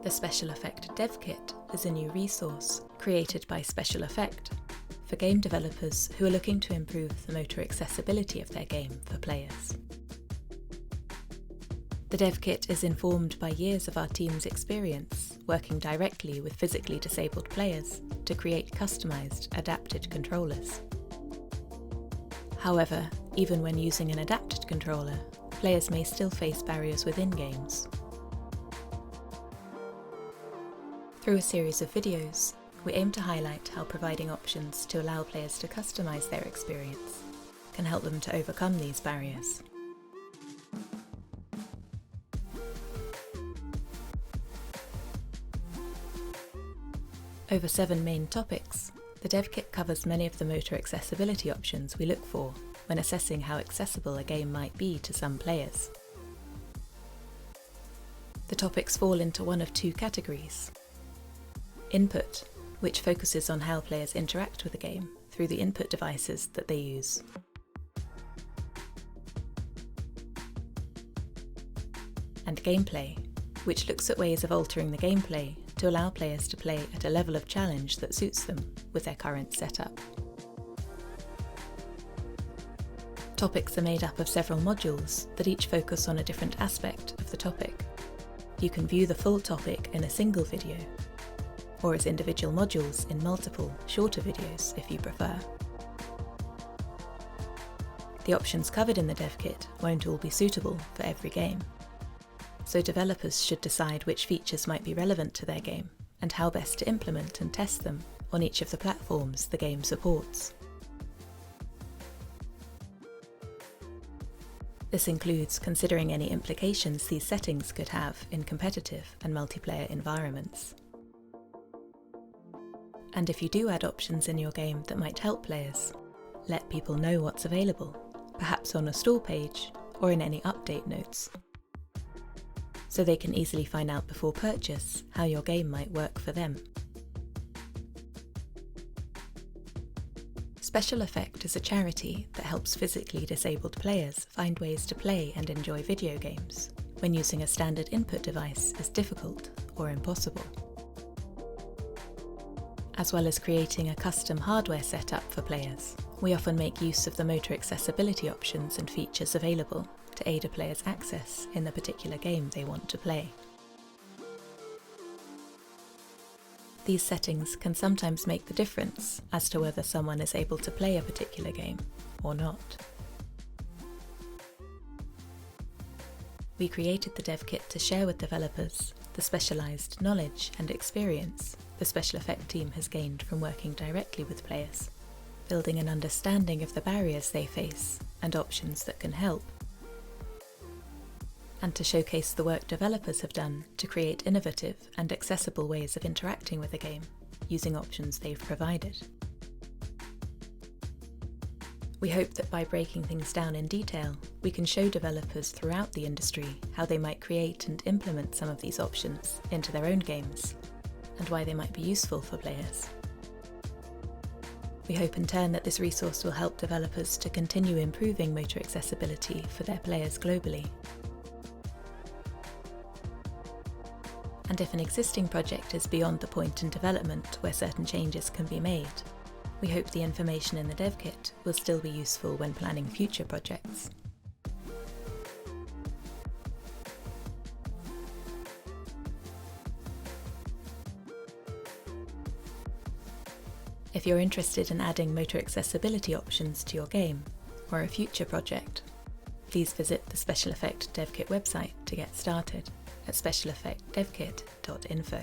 The SpecialEffect DevKit is a new resource created by SpecialEffect for game developers who are looking to improve the motor accessibility of their game for players. The DevKit is informed by years of our team's experience working directly with physically disabled players to create customized, adapted controllers. However, even when using an adapted controller, players may still face barriers within games. Through a series of videos, we aim to highlight how providing options to allow players to customize their experience can help them to overcome these barriers. Over 7 main topics, the DevKit covers many of the motor accessibility options we look for when assessing how accessible a game might be to some players. The topics fall into one of 2 categories. Input, which focuses on how players interact with the game through the input devices that they use. And gameplay, which looks at ways of altering the gameplay to allow players to play at a level of challenge that suits them with their current setup. Topics are made up of several modules that each focus on a different aspect of the topic. You can view the full topic in a single video, or as individual modules in multiple, shorter videos if you prefer. The options covered in the DevKit won't all be suitable for every game, so developers should decide which features might be relevant to their game and how best to implement and test them on each of the platforms the game supports. This includes considering any implications these settings could have in competitive and multiplayer environments. And if you do add options in your game that might help players, let people know what's available, perhaps on a store page or in any update notes, so they can easily find out before purchase how your game might work for them. SpecialEffect is a charity that helps physically disabled players find ways to play and enjoy video games when using a standard input device is difficult or impossible. As well as creating a custom hardware setup for players, we often make use of the motor accessibility options and features available to aid a player's access in the particular game they want to play. These settings can sometimes make the difference as to whether someone is able to play a particular game or not. We created the DevKit to share with developers the specialized knowledge and experience the SpecialEffect team has gained from working directly with players, building an understanding of the barriers they face and options that can help, and to showcase the work developers have done to create innovative and accessible ways of interacting with the game using options they've provided. We hope that by breaking things down in detail, we can show developers throughout the industry how they might create and implement some of these options into their own games, and why they might be useful for players. We hope in turn that this resource will help developers to continue improving motor accessibility for their players globally. And if an existing project is beyond the point in development where certain changes can be made, we hope the information in the DevKit will still be useful when planning future projects. If you're interested in adding motor accessibility options to your game or a future project, please visit the SpecialEffect DevKit website to get started at specialeffectdevkit.info.